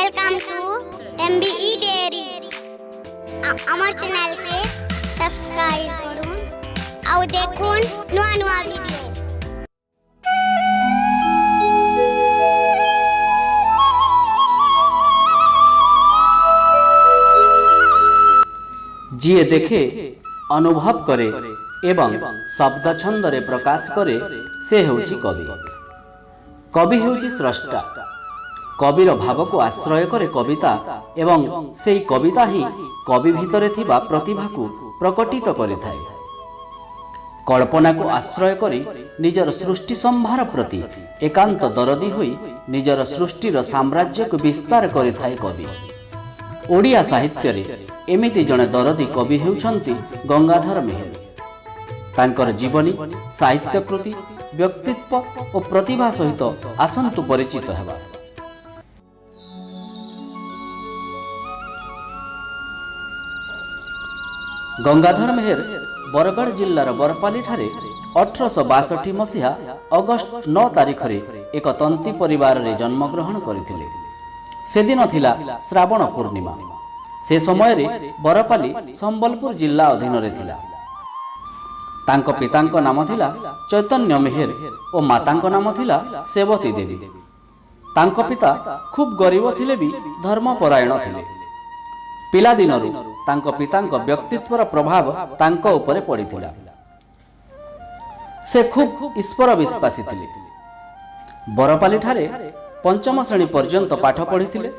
Welcome to MBE dairy আমার চ্যানেলকে subscribe করুন আর দেখুন নয়া নয়া ভিডিও। ଯିଏ ଦେଖେ ଅନୁଭବ କରେ ଏବଂ ଶବ୍ଦ ଛନ୍ଦରେ ପ୍ରକାଶ କରେ ସେ ହେଉଛି କବି। କବି ହେଉଛି ସ୍ରଷ୍ଟା। କବିର ଭାବକୁ ଆଶ୍ରୟ କରେ କବିତା ଏବଂ ସେହି କବିତା ହିଁ କବି ଭିତରେ ଥିବା ପ୍ରତିଭାକୁ ପ୍ରକଟିତ କରିଥାଏ। କଳ୍ପନାକୁ ଆଶ୍ରୟ କରି ନିଜର ସୃଷ୍ଟି ସମ୍ଭାର ପ୍ରତି ଏକାନ୍ତ ଦରଦୀ ହୋଇ ନିଜର ସୃଷ୍ଟିର ସାମ୍ରାଜ୍ୟକୁ ବିସ୍ତାର କରିଥାଏ କବି। ଓଡ଼ିଆ ସାହିତ୍ୟରେ ଏମିତି ଜଣେ ଦରଦୀ କବି ହେଉଛନ୍ତି ଗଙ୍ଗାଧର ମେହେର। ତାଙ୍କର ଜୀବନୀ, ସାହିତ୍ୟକୃତି, ବ୍ୟକ୍ତିତ୍ୱ ଓ ପ୍ରତିଭା ସହିତ ଆସନ୍ତୁ ପରିଚିତ ହେବା। ଗଙ୍ଗାଧର ମେହେର ବରଗଡ଼ ଜିଲ୍ଲାର ବରପାଲିଠାରେ 1862 ମସିହା ଅଗଷ୍ଟ 9 ତାରିଖରେ ଏକ ତନ୍ତୀ ପରିବାରରେ ଜନ୍ମଗ୍ରହଣ କରିଥିଲେ। ସେଦିନ ଥିଲା ଶ୍ରାବଣ ପୂର୍ଣ୍ଣିମା। ସେ ସମୟରେ ବରପାଲି ସମ୍ବଲପୁର ଜିଲ୍ଲା ଅଧୀନରେ ଥିଲା। ତାଙ୍କ ପିତାଙ୍କ ନାମ ଥିଲା ଚୈତନ୍ୟ ମେହେର ଓ ମାତାଙ୍କ ନାମ ଥିଲା ସେବତୀ ଦେବୀ। ତାଙ୍କ ପିତା ଖୁବ୍ ଗରିବ ଥିଲେ ବି ଧର୍ମପରାୟଣ ଥିଲେ। ପିଲାଦିନରୁ ତାଙ୍କ ପିତାଙ୍କ ବ୍ୟକ୍ତିତ୍ୱର ପ୍ରଭାବ ତାଙ୍କ ଉପରେ ପଡ଼ିଥିଲା। ସେ ଖୁବ୍ ଈଶ୍ୱର ବିଶ୍ୱାସୀ ଥିଲେ। ବରପାଲିଠାରେ ପଞ୍ଚମ ଶ୍ରେଣୀ ପର୍ଯ୍ୟନ୍ତ ପାଠ ପଢ଼ିଥିଲେ।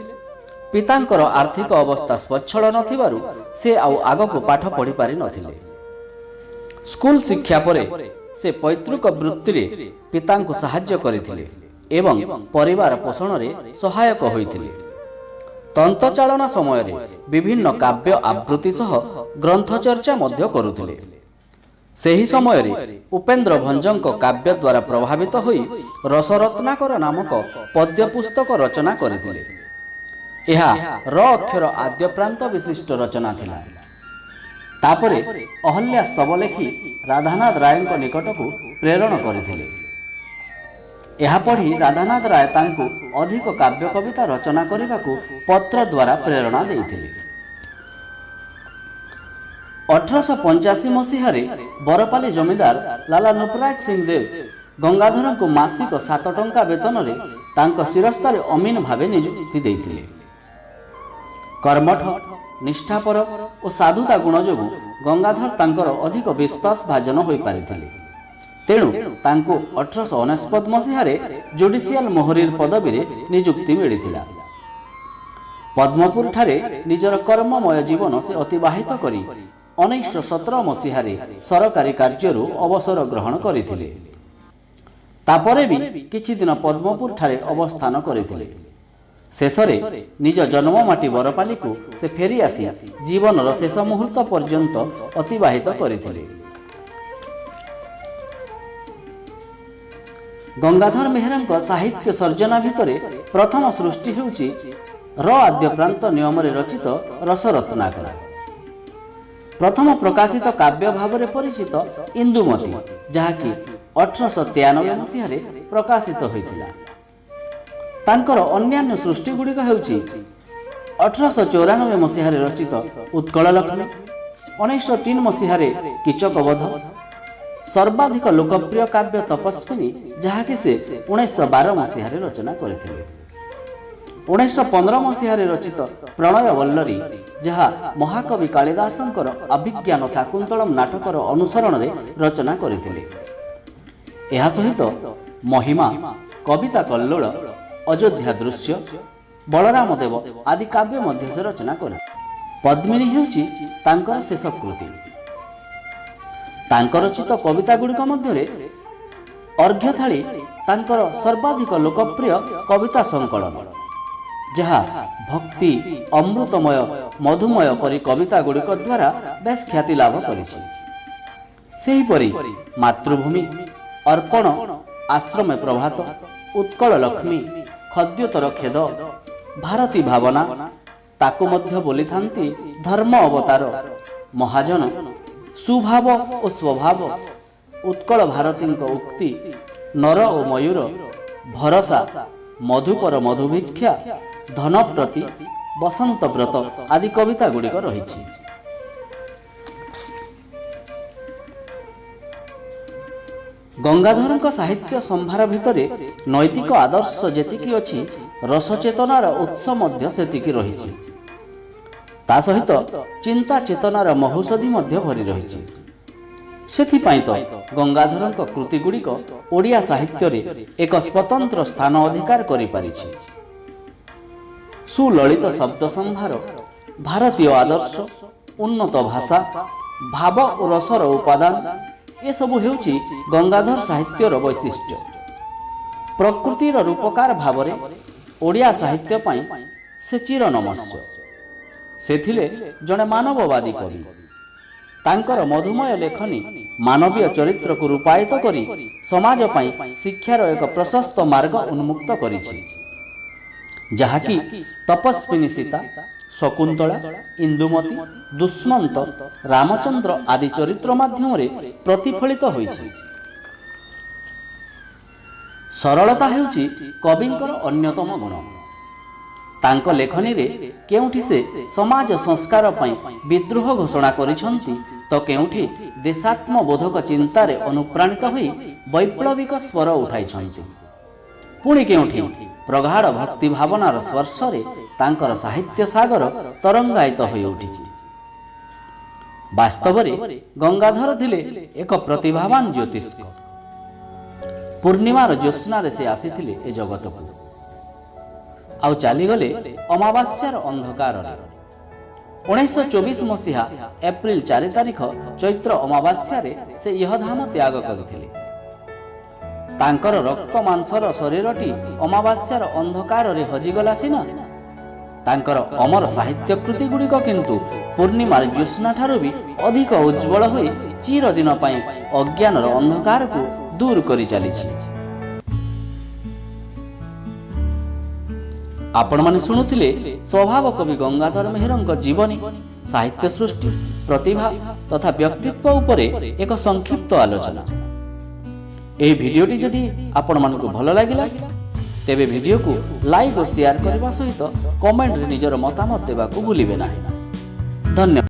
ପିତାଙ୍କର ଆର୍ଥିକ ଅବସ୍ଥା ସ୍ୱଚ୍ଛଳ ନଥିବାରୁ ସେ ଆଉ ଆଗକୁ ପାଠ ପଢ଼ିପାରିନଥିଲେ। ସ୍କୁଲ ଶିକ୍ଷା ପରେ ସେ ପୈତୃକ ବୃତ୍ତିରେ ପିତାଙ୍କୁ ସାହାଯ୍ୟ କରିଥିଲେ ଏବଂ ପରିବାର ପୋଷଣରେ ସହାୟକ ହୋଇଥିଲେ। ତନ୍ତଚାଳନା ସମୟରେ ବିଭିନ୍ନ କାବ୍ୟ ଆବୃତ୍ତି ସହ ଗ୍ରନ୍ଥଚର୍ଚ୍ଚା ମଧ୍ୟ କରୁଥିଲେ। ସେହି ସମୟରେ ଉପେନ୍ଦ୍ର ଭଞ୍ଜଙ୍କ କାବ୍ୟ ଦ୍ୱାରା ପ୍ରଭାବିତ ହୋଇ ରସରତ୍ନାକର ନାମକ ପଦ୍ୟ ପୁସ୍ତକ ରଚନା କରିଥିଲେ। ଏହା ର ଅକ୍ଷର ଆଦ୍ୟପ୍ରାନ୍ତ ବିଶିଷ୍ଟ ରଚନା ଥିଲା। ତାପରେ ଅହଲ୍ୟା ସ୍ତବ ଲେଖି ରାଧାନାଥ ରାୟଙ୍କ ନିକଟକୁ ପ୍ରେରଣ କରିଥିଲେ। ଏହା ପଢ଼ି ରାଧାନାଥ ରାୟ ତାଙ୍କୁ ଅଧିକ କାବ୍ୟ କବିତା ରଚନା କରିବାକୁ ପତ୍ର ଦ୍ୱାରା ପ୍ରେରଣା ଦେଇଥିଲେ। 1885 ମସିହାରେ ବରପାଲି ଜମିଦାର ଲାଲା ନୃପରାଜ ସିଂ ଦେବ ଗଙ୍ଗାଧରଙ୍କୁ ମାସିକ 7 ଟଙ୍କା ବେତନରେ ତାଙ୍କ ଶିରସ୍ଥାରେ ଅମିନ ଭାବେ ନିଯୁକ୍ତି ଦେଇଥିଲେ। କର୍ମଠ, ନିଷ୍ଠାପର ଓ ସାଧୁତା ଗୁଣ ଯୋଗୁଁ ଗଙ୍ଗାଧର ତାଙ୍କର ଅଧିକ ବିଶ୍ୱାସ ଭାଜନ ହୋଇପାରିଥିଲେ। ତେଣୁ ତାଙ୍କୁ 1899 ମସିହାରେ ଜୁଡ଼ିସିଆଲ ମୋହରିର ପଦବୀରେ ନିଯୁକ୍ତି ମିଳିଥିଲା। ପଦ୍ମପୁରଠାରେ ନିଜର କର୍ମମୟ ଜୀବନ ସେ ଅତିବାହିତ କରି 1917 ମସିହାରେ ସରକାରୀ କାର୍ଯ୍ୟରୁ ଅବସର ଗ୍ରହଣ କରିଥିଲେ। ତାପରେ ବି କିଛି ଦିନ ପଦ୍ମପୁରଠାରେ ଅବସ୍ଥାନ କରିଥିଲେ। ଶେଷରେ ନିଜ ଜନ୍ମମାଟି ବରପାଲିକୁ ସେ ଫେରି ଆସି ଜୀବନର ଶେଷ ମୁହୂର୍ତ୍ତ ପର୍ଯ୍ୟନ୍ତ ଅତିବାହିତ କରିଥିଲେ। ଗଙ୍ଗାଧର ମେହେରଙ୍କ ସାହିତ୍ୟ ସର୍ଜନା ଭିତରେ ପ୍ରଥମ ସୃଷ୍ଟି ହେଉଛି ର ଆଦ୍ୟପ୍ରାନ୍ତ ନିୟମରେ ରଚିତ ରସରତ୍ନାକର। ପ୍ରଥମ ପ୍ରକାଶିତ କାବ୍ୟ ଭାବରେ ପରିଚିତ ଇନ୍ଦୁମତୀ, ଯାହାକି 1893 ମସିହାରେ ପ୍ରକାଶିତ ହୋଇଥିଲା। ତାଙ୍କର ଅନ୍ୟାନ୍ୟ ସୃଷ୍ଟିଗୁଡ଼ିକ ହେଉଛି 1894 ମସିହାରେ ରଚିତ ଉତ୍କଳ ଲକ୍ଷ୍ମୀ, 1903 ମସିହାରେ କୀଚକବଧ, ସର୍ବାଧିକ ଲୋକପ୍ରିୟ କାବ୍ୟ ତପସ୍ୱିନୀ, ଯାହାକି ସେ 1912 ମସିହାରେ ରଚନା କରିଥିଲେ। 1915 ମସିହାରେ ରଚିତ ପ୍ରଣୟ ବଲ୍ଲରୀ, ଯାହା ମହାକବି କାଳିଦାସଙ୍କର ଅଭିଜ୍ଞାନ ଶାକୁନ୍ତଳମ୍ ନାଟକର ଅନୁସରଣରେ ରଚନା କରିଥିଲେ। ଏହା ସହିତ ମହିମା, କବିତା କଲ୍ଲୋଳ, ଅଯୋଧ୍ୟା ଦୃଶ୍ୟ, ବଳରାମ ଦେବ ଆଦି କାବ୍ୟ ମଧ୍ୟ ସେ ରଚନା କରିଥିଲେ। ପଦ୍ମିନୀ ହେଉଛି ତାଙ୍କର ଶେଷ କୃତି। ତାଙ୍କ ରଚିତ କବିତା ଗୁଡ଼ିକ ମଧ୍ୟରେ ଅର୍ଘ୍ୟଥାଳି ତାଙ୍କର ସର୍ବାଧିକ ଲୋକପ୍ରିୟ କବିତା ସଂକଳନ, ଯାହା ଭକ୍ତି, ଅମୃତମୟ, ମଧୁମୟ ପରି କବିତା ଗୁଡ଼ିକ ଦ୍ୱାରା ବେଶ ଖ୍ୟାତି ଲାଭ କରିଛି। ସେହିପରି ମାତୃଭୂମି, ଅର୍ପଣ, ଆଶ୍ରମେ ପ୍ରଭାତ, ଉତ୍କଳ ଲକ୍ଷ୍ମୀ, ଖଦ୍ୟୋତର ଖେଦ, ଭାରତୀ ଭାବନା, ତାକୁ ମଧ୍ୟ ବୋଲିଥାନ୍ତି ଧର୍ମ ଅବତାର, ମହାଜନ, ସୁଭାବ ଓ ସ୍ୱଭାବ, ଉତ୍କଳ ଭାରତୀଙ୍କ ଉକ୍ତି, ନର ଓ ମୟୂର, ଭରସା, ମଧୁପର ମଧୁଭିକ୍ଷା, ଧନପ୍ରତି, ବସନ୍ତ ବ୍ରତ ଆଦି କବିତା ଗୁଡ଼ିକ ରହିଛି। ଗଙ୍ଗାଧରଙ୍କ ସାହିତ୍ୟ ସମ୍ଭାର ଭିତରେ ନୈତିକ ଆଦର୍ଶ ଯେତିକି ଅଛି, ରସଚେତନାର ଉତ୍ସ ମଧ୍ୟ ସେତିକି ରହିଛି। ତା ସହିତ ଚିନ୍ତା ଚେତନାର ମହୌଷଧି ମଧ୍ୟ ଭରି ରହିଛି। ସେଥିପାଇଁ ତ ଗଙ୍ଗାଧରଙ୍କ କୃତିଗୁଡ଼ିକ ଓଡ଼ିଆ ସାହିତ୍ୟରେ ଏକ ସ୍ୱତନ୍ତ୍ର ସ୍ଥାନ ଅଧିକାର କରିପାରିଛି। ସୁଲଳିତ ଶବ୍ଦ ସମ୍ଭାର, ଭାରତୀୟ ଆଦର୍ଶ, ଉନ୍ନତ ଭାଷା, ଭାବ ଓ ରସର ଉପାଦାନ ଏସବୁ ହେଉଛି ଗଙ୍ଗାଧର ସାହିତ୍ୟର ବୈଶିଷ୍ଟ୍ୟ। ପ୍ରକୃତିର ରୂପକାର ଭାବରେ ଓଡ଼ିଆ ସାହିତ୍ୟ ପାଇଁ ସେ ଚିର ନମସ୍ୟ। ସେ ଥିଲେ ଜଣେ ମାନବବାଦୀ କବି। ତାଙ୍କର ମଧୁମୟ ଲେଖନୀ ମାନବୀୟ ଚରିତ୍ରକୁ ରୂପାୟିତ କରି ସମାଜ ପାଇଁ ଶିକ୍ଷାର ଏକ ପ୍ରଶସ୍ତ ମାର୍ଗ ଉନ୍ମୁକ୍ତ କରିଛି, ଯାହାକି ତପସ୍ୱିନୀ ସୀତା, ଶକୁନ୍ତଳା, ଇନ୍ଦୁମତୀ, ଦୁଷ୍ମନ୍ତ, ରାମଚନ୍ଦ୍ର ଆଦି ଚରିତ୍ର ମାଧ୍ୟମରେ ପ୍ରତିଫଳିତ ହୋଇଛି। ସରଳତା ହେଉଛି କବିଙ୍କର ଅନ୍ୟତମ ଗୁଣ। ତାଙ୍କ ଲେଖନୀରେ କେଉଁଠି ସେ ସମାଜ ସଂସ୍କାର ପାଇଁ ବିଦ୍ରୋହ ଘୋଷଣା କରିଛନ୍ତି, ତ କେଉଁଠି ଦେଶାତ୍ମବୋଧକ ଚିନ୍ତାରେ ଅନୁପ୍ରାଣିତ ହୋଇ ବୈପ୍ଳବିକ ସ୍ୱର ଉଠାଇଛନ୍ତି। ପୁଣି କେଉଁଠି ପ୍ରଗାଢ଼ ଭକ୍ତି ଭାବନାର ସ୍ପର୍ଶରେ ତାଙ୍କର ସାହିତ୍ୟ ସାଗର ତରଙ୍ଗାୟିତ ହୋଇ ଉଠିଛି। ବାସ୍ତବରେ ଗଙ୍ଗାଧର ଥିଲେ ଏକ ପ୍ରତିଭାବାନ ଜ୍ୟୋତିଷ୍କ। ପୂର୍ଣ୍ଣିମାର ଜ୍ୟୋତ୍ସ୍ନାରେ ସେ ଆସିଥିଲେ ଏ ଜଗତକୁ, ଆଉ ଚାଲିଗଲେ ଅମାବାସ୍ୟାର ଅନ୍ଧକାରରେ। 1924 ମସିହା ଏପ୍ରିଲ 4 ତାରିଖ ଚୈତ୍ର ଅମାବାସ୍ୟାରେ ସେ ଇହଧାମ ତ୍ୟାଗ କରିଥିଲେ। ତାଙ୍କର ରକ୍ତ ମାଂସର ଶରୀରଟି ଅମାବାସ୍ୟାର ଅନ୍ଧକାରରେ ହଜିଗଲା ସିନା, ତାଙ୍କର ଅମର ସାହିତ୍ୟ କୃତି ଗୁଡ଼ିକ କିନ୍ତୁ ପୂର୍ଣ୍ଣିମାର ଜ୍ୟୋତ୍ସ୍ନା ଠାରୁ ବି ଅଧିକ ଉଜ୍ଜ୍ୱଳ ହୋଇ ଚିରଦିନ ପାଇଁ ଅଜ୍ଞାନର ଅନ୍ଧକାରକୁ ଦୂର କରି ଚାଲିଛି। ଆପଣମାନେ ଶୁଣୁଥିଲେ ସ୍ୱଭାବ କବି ଗଙ୍ଗାଧର ମେହେରଙ୍କ ଜୀବନୀ, ସାହିତ୍ୟ ସୃଷ୍ଟି, ପ୍ରତିଭା ତଥା ବ୍ୟକ୍ତିତ୍ୱ ଉପରେ ଏକ ସଂକ୍ଷିପ୍ତ ଆଲୋଚନା। ଏହି ଭିଡ଼ିଓଟି ଯଦି ଆପଣମାନଙ୍କୁ ଭଲ ଲାଗିଲା, ତେବେ ଭିଡ଼ିଓକୁ ଲାଇକ୍ ଓ ସେୟାର କରିବା ସହିତ କମେଣ୍ଟରେ ନିଜର ମତାମତ ଦେବାକୁ ଭୁଲିବେ ନାହିଁ। ଧନ୍ୟବାଦ।